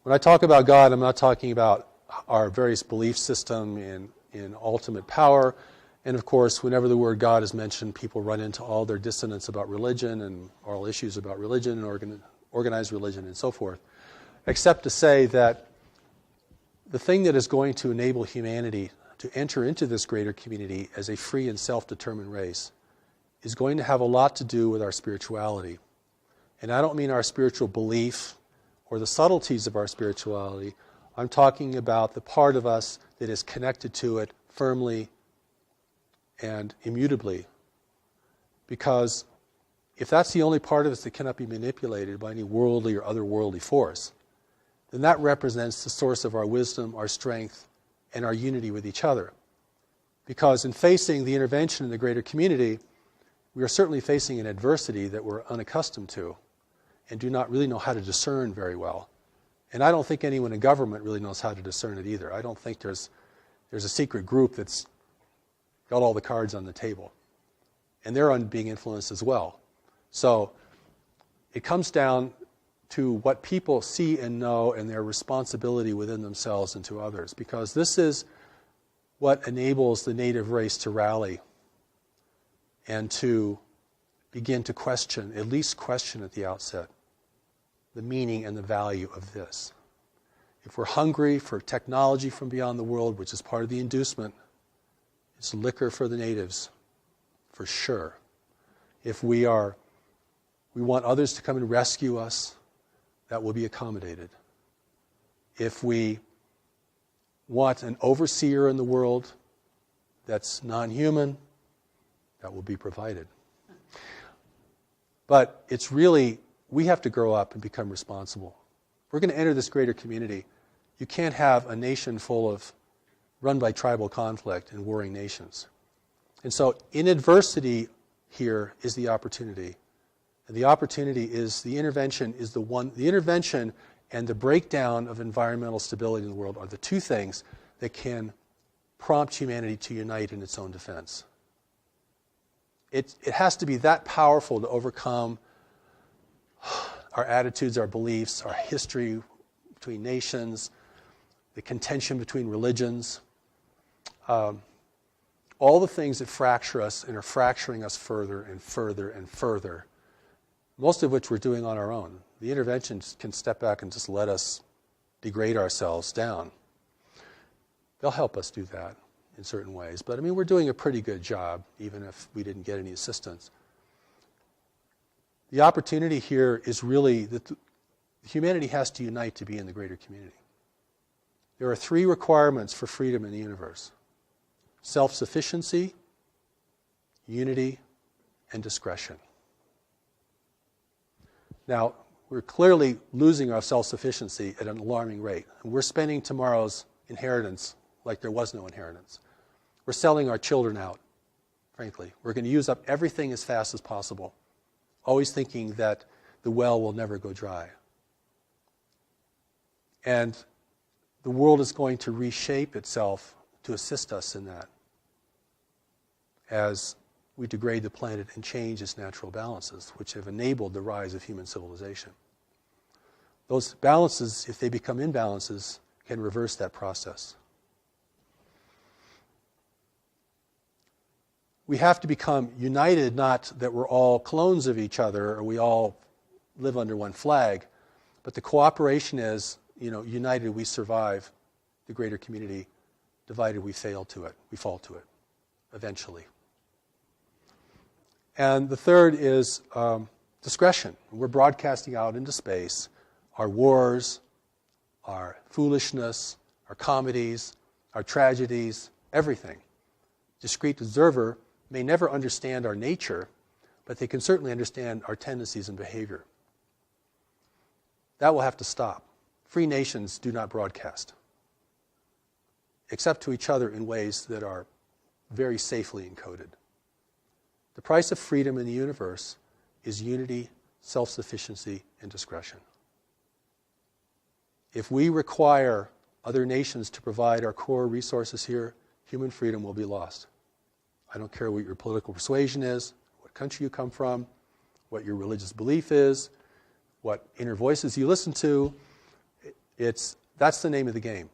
When I talk about God, I'm not talking about our various belief system in ultimate power. And of course, whenever the word God is mentioned, people run into all their dissonance about religion and all issues about religion and organized religion and so forth, except to say that the thing that is going to enable humanity to enter into this greater community as a free and self-determined race is going to have a lot to do with our spirituality. And I don't mean our spiritual belief or the subtleties of our spirituality. I'm talking about the part of us that is connected to it firmly and immutably. Because if that's the only part of us that cannot be manipulated by any worldly or otherworldly force, then that represents the source of our wisdom, our strength, and our unity with each other. Because in facing the intervention in the greater community, we are certainly facing an adversity that we're unaccustomed to and do not really know how to discern very well. And I don't think anyone in government really knows how to discern it either. I don't think there's a secret group that's got all the cards on the table. And they're being influenced as well. So it comes down to what people see and know and their responsibility within themselves and to others. Because this is what enables the native race to rally and to begin to question, at least question at the outset, the meaning and the value of this. If we're hungry for technology from beyond the world, which is part of the inducement, it's liquor for the natives, for sure. If we want others to come and rescue us, that will be accommodated. If we want an overseer in the world that's non-human, that will be provided. But it's really, we have to grow up and become responsible. We're going to enter this greater community. You can't have a nation run by tribal conflict and warring nations. And so in adversity here is the opportunity. And the opportunity is the intervention and the breakdown of environmental stability in the world are the two things that can prompt humanity to unite in its own defense. It has to be that powerful to overcome our attitudes, our beliefs, our history between nations, the contention between religions, all the things that fracture us and are fracturing us further and further and further, most of which we're doing on our own. The interventions can step back and just let us degrade ourselves down. They'll help us do that in certain ways. But, we're doing a pretty good job, even if we didn't get any assistance. The opportunity here is really that humanity has to unite to be in the greater community. There are three requirements for freedom in the universe: self-sufficiency, unity, and discretion. Now, we're clearly losing our self-sufficiency at an alarming rate. And we're spending tomorrow's inheritance like there was no inheritance. We're selling our children out, frankly. We're going to use up everything as fast as possible, always thinking that the well will never go dry. And the world is going to reshape itself to assist us in that as we degrade the planet and change its natural balances, which have enabled the rise of human civilization. Those balances, if they become imbalances, can reverse that process. We have to become united, not that we're all clones of each other or we all live under one flag, but the cooperation is, united we survive the greater community, divided we fail to it, we fall to it, eventually. And the third is discretion. We're broadcasting out into space our wars, our foolishness, our comedies, our tragedies, everything. Discrete observer may never understand our nature, but they can certainly understand our tendencies and behavior. That will have to stop. Free nations do not broadcast, except to each other in ways that are very safely encoded. The price of freedom in the universe is unity, self-sufficiency, and discretion. If we require other nations to provide our core resources here, human freedom will be lost. I don't care what your political persuasion is, what country you come from, what your religious belief is, what inner voices you listen to. That's the name of the game.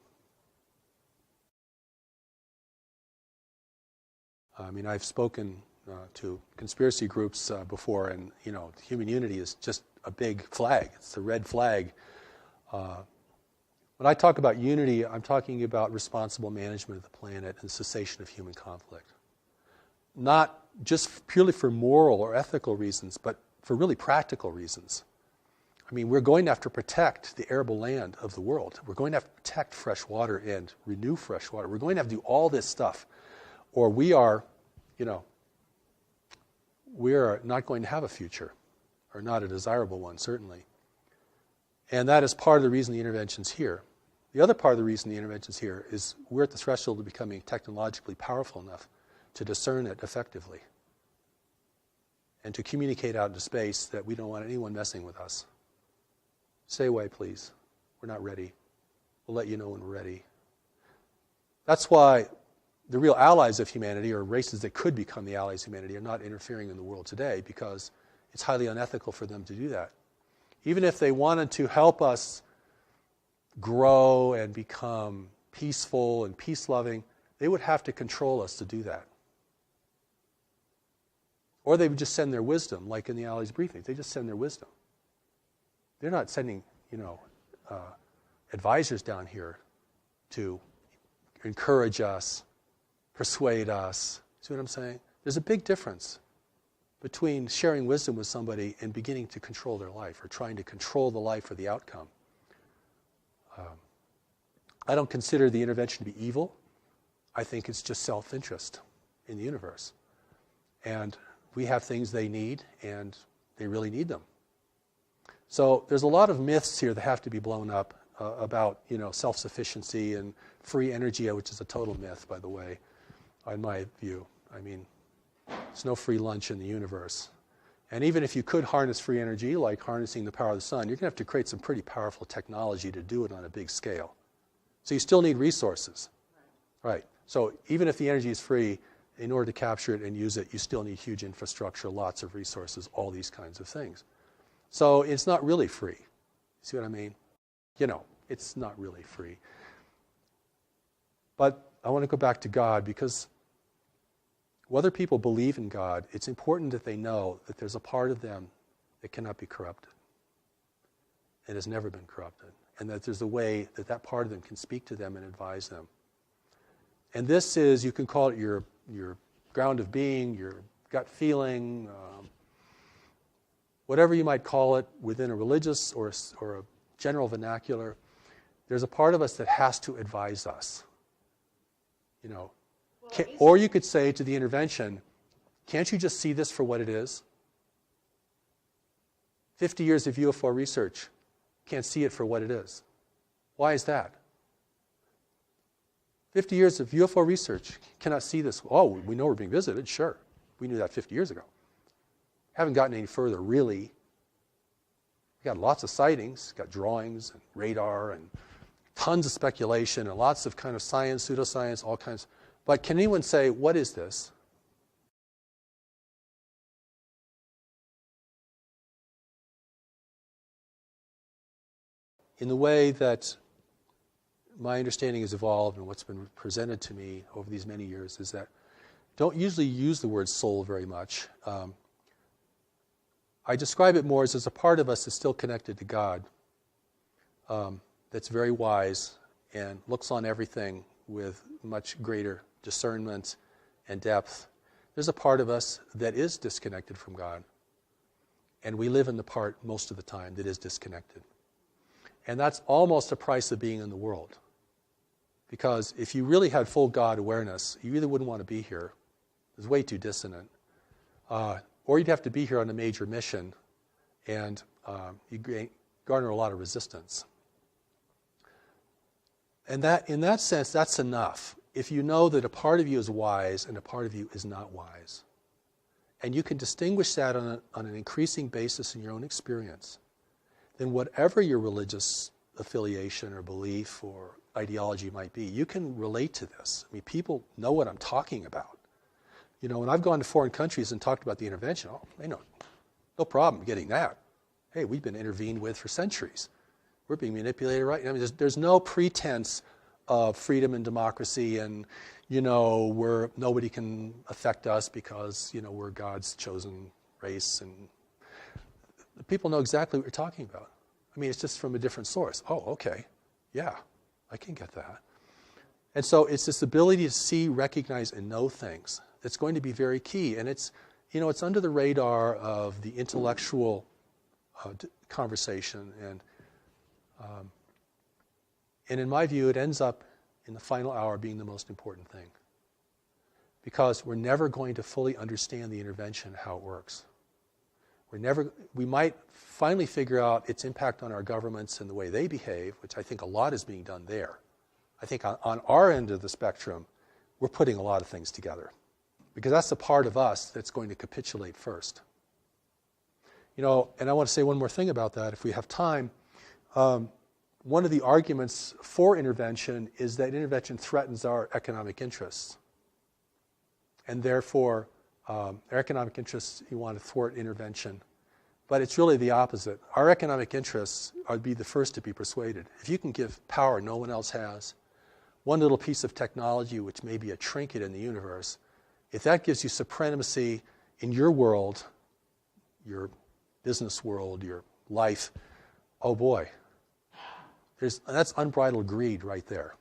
I mean, I've spoken to conspiracy groups before, and human unity is just a big flag. It's the red flag. When I talk about unity, I'm talking about responsible management of the planet and cessation of human conflict. Not just purely for moral or ethical reasons, but for really practical reasons. I mean, we're going to have to protect the arable land of the world. We're going to have to protect fresh water and renew fresh water. We're going to have to do all this stuff, or we are not going to have a future, or not a desirable one, certainly. And that is part of the reason the intervention's here. The other part of the reason the intervention's here is we're at the threshold of becoming technologically powerful enough to discern it effectively and to communicate out into space that we don't want anyone messing with us. Stay away, please. We're not ready. We'll let you know when we're ready. That's why the real allies of humanity, or races that could become the allies of humanity, are not interfering in the world today, because it's highly unethical for them to do that. Even if they wanted to help us grow and become peaceful and peace-loving, they would have to control us to do that. Or they would just send their wisdom, like in the Allies briefing. They just send their wisdom. They're not sending, advisors down here to encourage us, persuade us. See what I'm saying? There's a big difference between sharing wisdom with somebody and beginning to control their life, or trying to control the life or the outcome. I don't consider the intervention to be evil. I think it's just self-interest in the universe. And we have things they need, and they really need them. So there's a lot of myths here that have to be blown up about, self-sufficiency and free energy, which is a total myth, by the way, in my view. I mean, there's no free lunch in the universe. And even if you could harness free energy, like harnessing the power of the sun, you're going to have to create some pretty powerful technology to do it on a big scale. So you still need resources. Right. So even if the energy is free, in order to capture it and use it, you still need huge infrastructure, lots of resources, all these kinds of things. So it's not really free. See what I mean? It's not really free. But I want to go back to God, because whether people believe in God, it's important that they know that there's a part of them that cannot be corrupted and has never been corrupted, and that there's a way that that part of them can speak to them and advise them. And this is, you can call it your ground of being, your gut feeling, whatever you might call it within a religious or a general vernacular. There's a part of us that has to advise us. Or you could say to the intervention, can't you just see this for what it is? 50 years of UFO research, can't see it for what it is. Why is that? 50 years of UFO research cannot see this. Oh, we know we're being visited, sure. We knew that 50 years ago. Haven't gotten any further, really. We got lots of sightings, got drawings and radar and tons of speculation and lots of kind of science, pseudoscience, all kinds. But can anyone say, what is this? In the way that my understanding has evolved and what's been presented to me over these many years is that don't usually use the word soul very much. I describe it more as a part of us that's still connected to God, that's very wise and looks on everything with much greater discernment and depth. There's a part of us that is disconnected from God, and we live in the part most of the time that is disconnected. And that's almost the price of being in the world. Because if you really had full God awareness, you really wouldn't want to be here. It's way too dissonant. Or you'd have to be here on a major mission, and you garner a lot of resistance. And that, in that sense, that's enough. If you know that a part of you is wise and a part of you is not wise. and you can distinguish that on an increasing basis in your own experience, then whatever your religious affiliation or belief or ideology might be, you can relate to this. I mean, people know what I'm talking about. You know, when I've gone to foreign countries and talked about the intervention, oh, they know, no problem getting that. Hey, we've been intervened with for centuries. We're being manipulated, right? I mean, there's no pretense of freedom and democracy and, you know, nobody can affect us because, you know, we're God's chosen race. And people know exactly what you're talking about. I mean, it's just from a different source. Oh, okay. Yeah, I can get that. And so it's this ability to see, recognize, and know things that's going to be very key. And it's, you know, it's under the radar of the intellectual conversation. And in my view, it ends up in the final hour being the most important thing. Because we're never going to fully understand the intervention, how it works. We might finally figure out its impact on our governments and the way they behave, which I think a lot is being done there. I think on our end of the spectrum, we're putting a lot of things together. Because that's the part of us that's going to capitulate first. You know, and I want to say one more thing about that, if we have time. One of the arguments for intervention is that intervention threatens our economic interests. And therefore, our economic interests, you want to thwart intervention. But it's really the opposite. Our economic interests would be the first to be persuaded. If you can give power no one else has, one little piece of technology, which may be a trinket in the universe, if that gives you supremacy in your world, your business world, your life, oh boy, that's unbridled greed right there.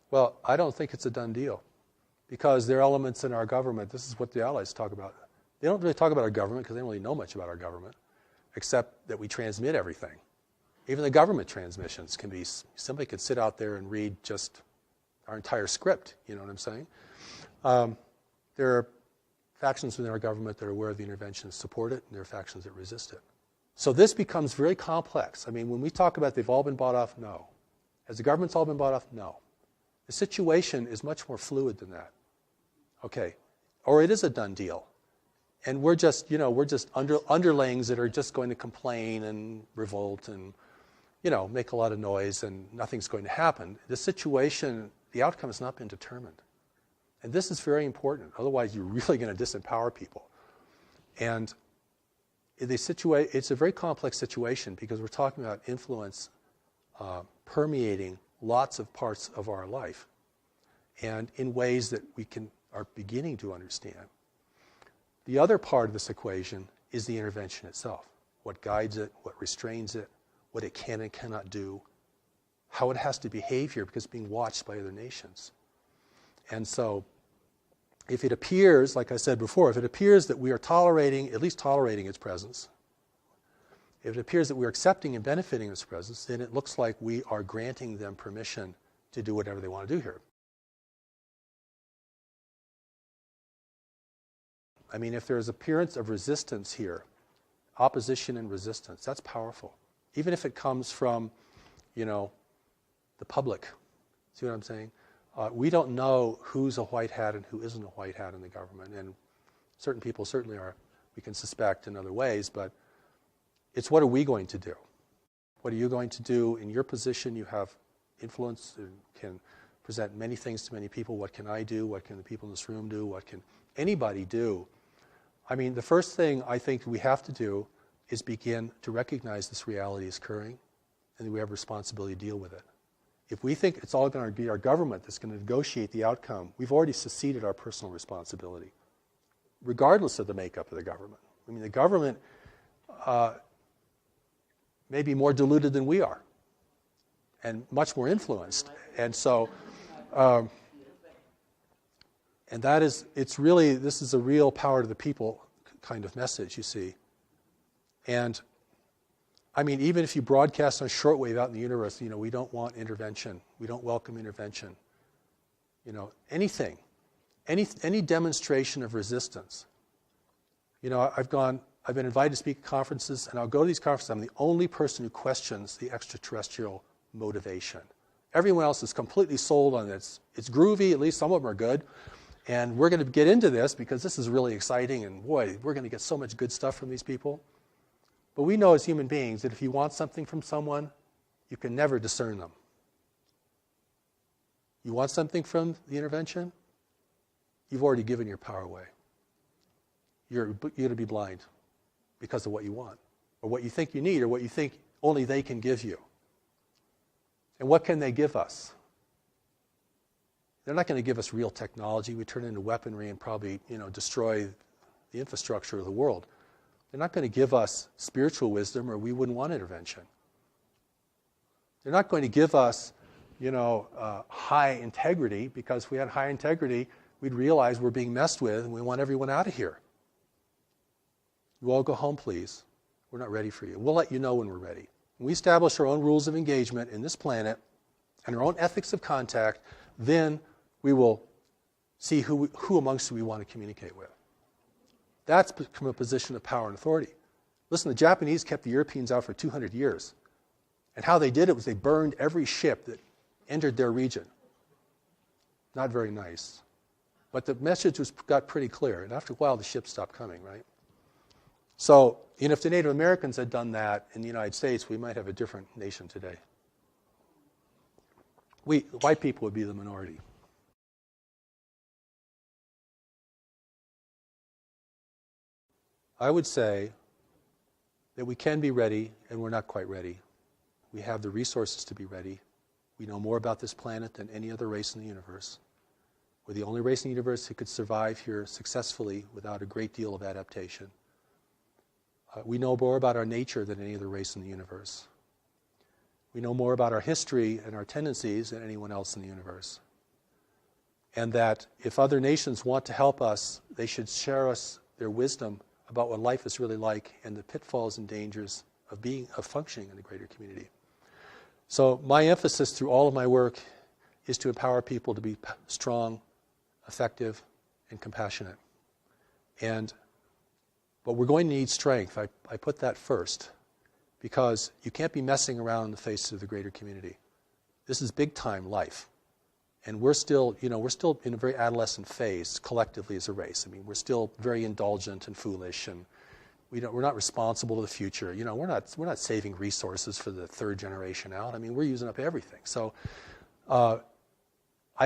Well, I don't think it's a done deal because there are elements in our government, this is what the Allies talk about. They don't really talk about our government because they don't really know much about our government, except that we transmit everything. Even the government transmissions can be, somebody could sit out there and read just our entire script, you know what I'm saying? There are factions within our government that are aware of the intervention and support it, and there are factions that resist it. So this becomes very complex. I mean, when we talk about they've all been bought off, no. Has the government's all been bought off? No. The situation is much more fluid than that. Okay. Or it is a done deal. And we're just, you know, underlings that are just going to complain and revolt and, you know, make a lot of noise and nothing's going to happen. The situation, the outcome has not been determined. And this is very important. Otherwise, you're really going to disempower people. And it's a very complex situation because we're talking about influence permeating lots of parts of our life and in ways that we are beginning to understand. The other part of this equation is the intervention itself. What guides it, what restrains it, what it can and cannot do, how it has to behave here because it's being watched by other nations. And so if it appears, like I said before, if it appears that we are at least tolerating its presence, if it appears that we're accepting and benefiting its presence, then it looks like we are granting them permission to do whatever they want to do here. I mean, if there's appearance of resistance here, opposition and resistance, that's powerful. Even if it comes from, you know, the public. See what I'm saying? We don't know who's a white hat and who isn't a white hat in the government. And certain people certainly are, we can suspect in other ways, but it's what are we going to do? What are you going to do? In your position, you have influence and can present many things to many people. What can I do? What can the people in this room do? What can anybody do? I mean, the first thing I think we have to do is begin to recognize this reality is occurring and that we have a responsibility to deal with it. If we think it's all going to be our government that's going to negotiate the outcome, we've already seceded our personal responsibility, regardless of the makeup of the government. I mean, the government may be more diluted than we are and much more influenced. And so, and that is, this is a real power to the people kind of message, you see. And I mean, even if you broadcast on shortwave out in the universe, you know, we don't want intervention. We don't welcome intervention. You know, anything, any demonstration of resistance. You know, I've been invited to speak at conferences, and I'll go to these conferences. I'm the only person who questions the extraterrestrial motivation. Everyone else is completely sold on it. It's groovy, at least some of them are good. And we're going to get into this because this is really exciting, and boy, we're going to get so much good stuff from these people. But we know as human beings that if you want something from someone, you can never discern them. You want something from the intervention? You've already given your power away. You're going to be blind because of what you want, or what you think you need, or what you think only they can give you. And what can they give us? They're not going to give us real technology. We turn it into weaponry and probably, destroy the infrastructure of the world. They're not going to give us spiritual wisdom, or we wouldn't want intervention. They're not going to give us, high integrity, because if we had high integrity, we'd realize we're being messed with and we want everyone out of here. You all go home, please. We're not ready for you. We'll let you know when we're ready. When we establish our own rules of engagement in this planet and our own ethics of contact, then we will see who amongst you we want to communicate with. That's from a position of power and authority. Listen, the Japanese kept the Europeans out for 200 years. And how they did it was they burned every ship that entered their region. Not very nice. But the message got pretty clear. And after a while, the ships stopped coming, right? So, if the Native Americans had done that in the United States, we might have a different nation today. White people would be the minority. I would say that we can be ready, and we're not quite ready. We have the resources to be ready. We know more about this planet than any other race in the universe. We're the only race in the universe who could survive here successfully without a great deal of adaptation. We know more about our nature than any other race in the universe. We know more about our history and our tendencies than anyone else in the universe. And that if other nations want to help us, they should share us their wisdom about what life is really like and the pitfalls and dangers of functioning in a greater community. So my emphasis through all of my work is to empower people to be strong, effective, and compassionate. But we're going to need strength. I put that first, because you can't be messing around in the face of the greater community. This is big time life. And we're still in a very adolescent phase collectively as a race. I mean, we're still very indulgent and foolish, and we're not responsible to the future. We're not saving resources for the third generation out. I mean, we're using up everything. So I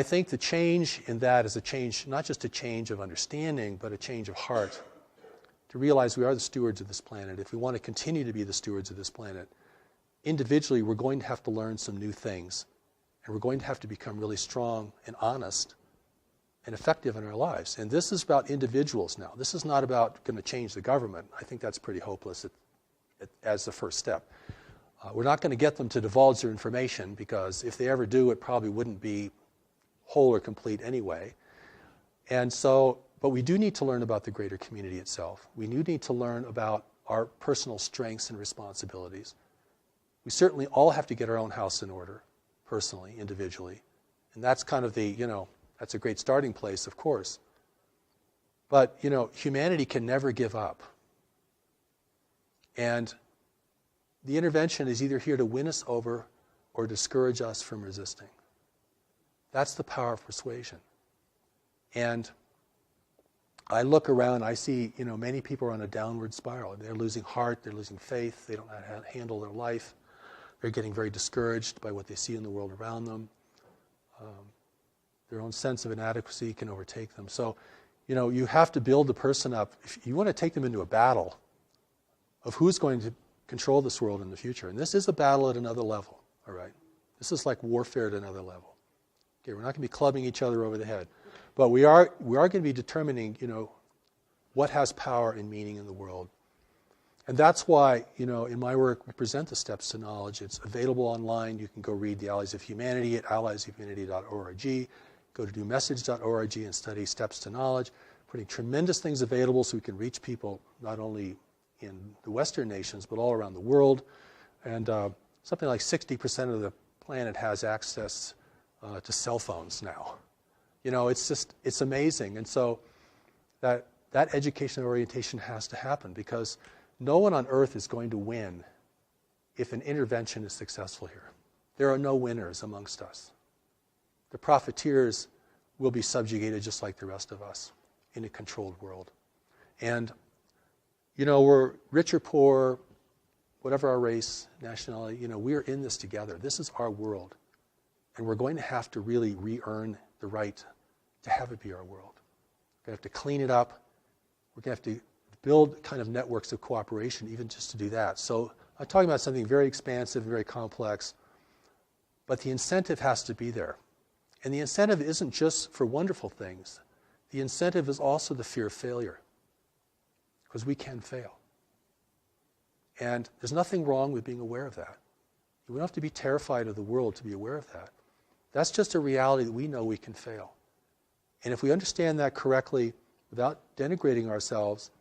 think the change in that is a change, not just a change of understanding, but a change of heart, to realize we are the stewards of this planet. If we want to continue to be the stewards of this planet, individually we're going to have to learn some new things. And we're going to have to become really strong and honest and effective in our lives. And this is about individuals now. This is not about going to change the government. I think that's pretty hopeless as the first step. We're not going to get them to divulge their information, because if they ever do, it probably wouldn't be whole or complete anyway. And so, but we do need to learn about the greater community itself. We do need to learn about our personal strengths and responsibilities. We certainly all have to get our own house in order, personally, individually. And that's kind of that's a great starting place, of course. But, humanity can never give up. And the intervention is either here to win us over or discourage us from resisting. That's the power of persuasion. And I look around, I see, many people are on a downward spiral. They're losing heart, they're losing faith, they don't know how to handle their life. They're getting very discouraged by what they see in the world around them. Their own sense of inadequacy can overtake them. So, you have to build the person up. If you want to take them into a battle of who's going to control this world in the future. And this is a battle at another level, all right? This is like warfare at another level. Okay, we're not going to be clubbing each other over the head. But we are going to be determining, what has power and meaning in the world. And that's why, in my work, we present the Steps to Knowledge. It's available online. You can go read The Allies of Humanity at alliesofhumanity.org. Go to newmessage.org and study Steps to Knowledge. Putting tremendous things available so we can reach people not only in the Western nations, but all around the world. And something like 60% of the planet has access to cell phones now. It's amazing. And so that education and orientation has to happen, because no one on earth is going to win if an intervention is successful here. there are no winners amongst us. The profiteers will be subjugated just like the rest of us in a controlled world. And, we're rich or poor, whatever our race, nationality, we're in this together. This is our world. And we're going to have to really re-earn the right to have it be our world. We're going to have to clean it up. We're going to have to build kind of networks of cooperation even just to do that. So I'm talking about something very expansive, very complex, but the incentive has to be there. And the incentive isn't just for wonderful things. The incentive is also the fear of failure, because we can fail. And there's nothing wrong with being aware of that. We don't have to be terrified of the world to be aware of that. That's just a reality that we know we can fail. And if we understand that correctly, without denigrating ourselves,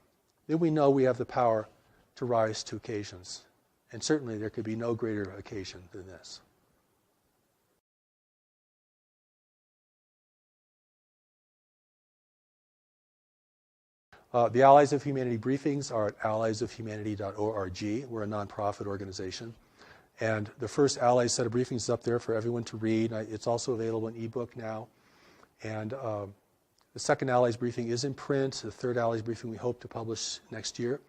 then we know we have the power to rise to occasions. And certainly there could be no greater occasion than this. The Allies of Humanity briefings are at alliesofhumanity.org. We're a nonprofit organization. And the first Allies set of briefings is up there for everyone to read. It's also available in ebook now. And the second Allies briefing is in print. The third Allies briefing we hope to publish next year.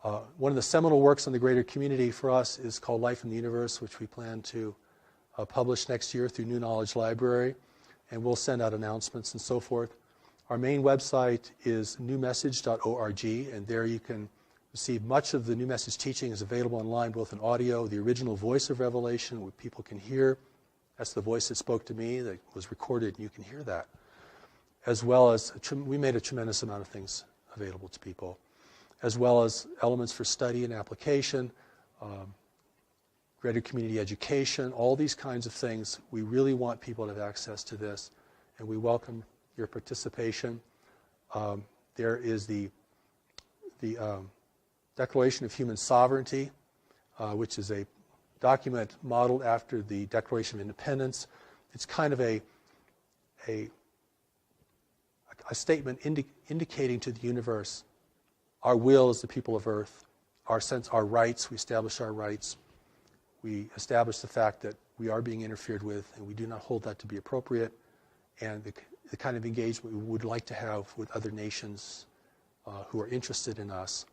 One of the seminal works on the greater community for us is called Life in the Universe, which we plan to publish next year through New Knowledge Library. And we'll send out announcements and so forth. Our main website is newmessage.org, and there you can receive much of the New Message teaching is available online, both in audio, the original voice of Revelation, what people can hear. That's the voice that spoke to me, that was recorded, and you can hear that. As well as, we made a tremendous amount of things available to people, as well as elements for study and application, greater community education, all these kinds of things. We really want people to have access to this, and we welcome your participation. There is the Declaration of Human Sovereignty, which is a document modeled after the Declaration of Independence. It's kind of a statement indicating to the universe our will as the people of Earth, our rights. We establish our rights. We establish the fact that we are being interfered with, and we do not hold that to be appropriate, and the kind of engagement we would like to have with other nations who are interested in us.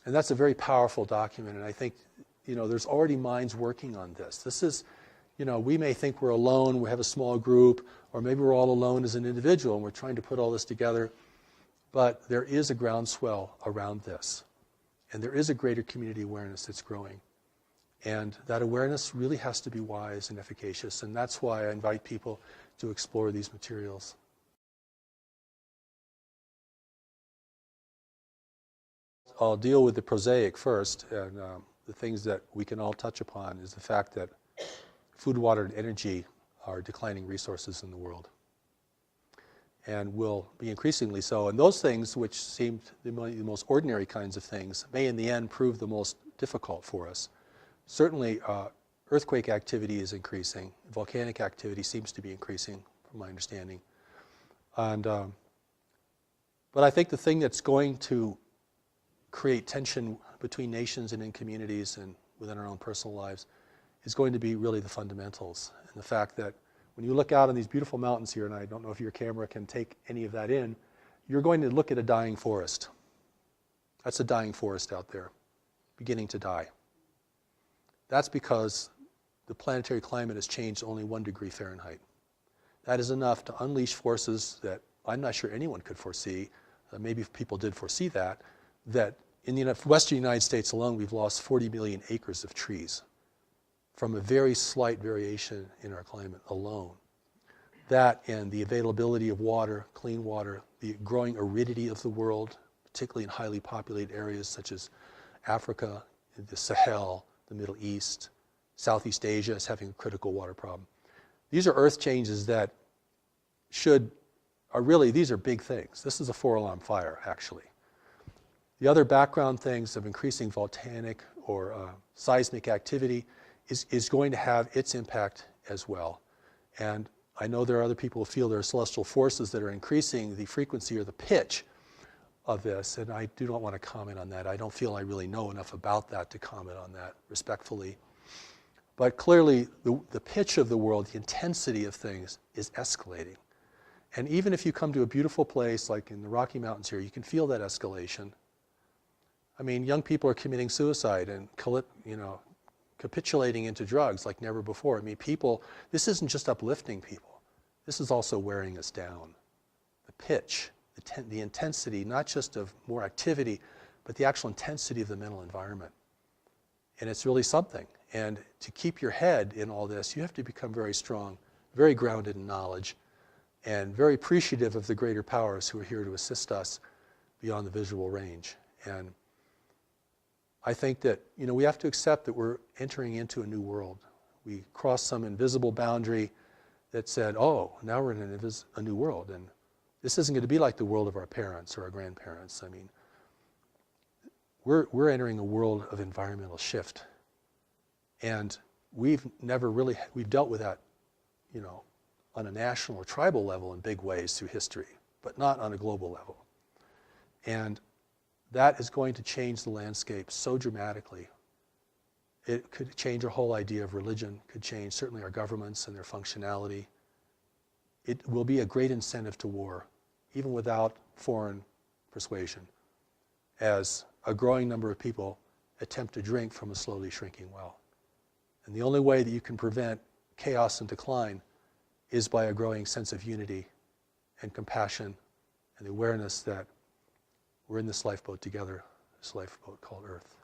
And that's a very powerful document, and I think, there's already minds working on this. This is, we may think we're alone, we have a small group, or maybe we're all alone as an individual, and we're trying to put all this together, but there is a groundswell around this, and there is a greater community awareness that's growing. And that awareness really has to be wise and efficacious, and that's why I invite people to explore these materials. I'll deal with the prosaic first, and the things that we can all touch upon is the fact that food, water, and energy are declining resources in the world, and will be increasingly so. And those things, which seem the most ordinary kinds of things, may in the end prove the most difficult for us. Certainly, earthquake activity is increasing. Volcanic activity seems to be increasing, from my understanding. And but I think the thing that's going to create tension between nations and in communities and within our own personal lives is going to be really the fundamentals. And the fact that when you look out on these beautiful mountains here, and I don't know if your camera can take any of that in, you're going to look at a dying forest. That's a dying forest out there, beginning to die. That's because the planetary climate has changed only 1 degree Fahrenheit. That is enough to unleash forces that I'm not sure anyone could foresee. Maybe if people did foresee that in the western United States alone, we've lost 40 million acres of trees from a very slight variation in our climate alone. That and the availability of water, clean water, the growing aridity of the world, particularly in highly populated areas such as Africa, the Sahel, the Middle East, Southeast Asia is having a critical water problem. These are earth changes that these are big things. This is a 4-alarm fire, actually. The other background things of increasing volcanic or seismic activity is going to have its impact as well. And I know there are other people who feel there are celestial forces that are increasing the frequency or the pitch of this, and I do not want to comment on that. I don't feel I really know enough about that to comment on that respectfully. But clearly, the pitch of the world, the intensity of things is escalating. And even if you come to a beautiful place like in the Rocky Mountains here, you can feel that escalation. I mean, young people are committing suicide and capitulating into drugs like never before. I mean, this isn't just uplifting people. This is also wearing us down. The pitch, the intensity, not just of more activity, but the actual intensity of the mental environment. And it's really something. And to keep your head in all this, you have to become very strong, very grounded in knowledge, and very appreciative of the greater powers who are here to assist us beyond the visual range. And I think that, we have to accept that we're entering into a new world. We crossed some invisible boundary that said, oh, now we're in a new world. And this isn't going to be like the world of our parents or our grandparents. I mean, we're entering a world of environmental shift. And we've dealt with that, on a national or tribal level in big ways through history, but not on a global level. And that is going to change the landscape so dramatically. It could change our whole idea of religion, could change certainly our governments and their functionality. It will be a great incentive to war, even without foreign persuasion, as a growing number of people attempt to drink from a slowly shrinking well. And the only way that you can prevent chaos and decline is by a growing sense of unity and compassion and the awareness that we're in this lifeboat together, this lifeboat called Earth.